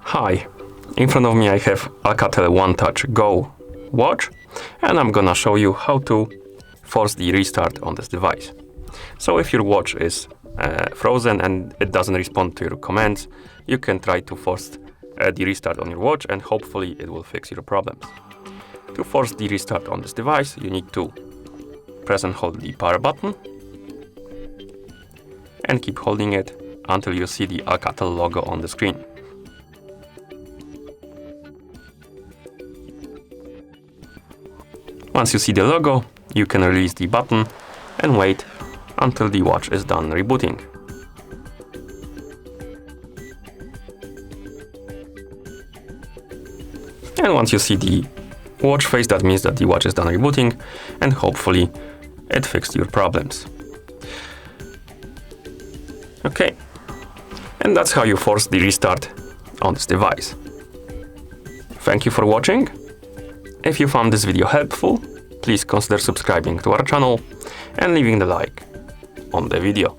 Hi, in front of me I have ALCATEL OneTouch Go Watch, and I'm gonna show you how to force the restart on this device. So if your watch is frozen and it doesn't respond to your commands, you can try to force the restart on your watch, and hopefully it will fix your problems. To force the restart on this device, you need to press and hold the power button and keep holding it until you see the ALCATEL logo on the screen. Once you see the logo, you can release the button and wait until the watch is done rebooting. And once you see the watch face, that means that the watch is done rebooting, and hopefully it fixed your problems. Okay, and that's how you force the restart on this device. Thank you for watching. If you found this video helpful, please consider subscribing to our channel and leaving the like on the video.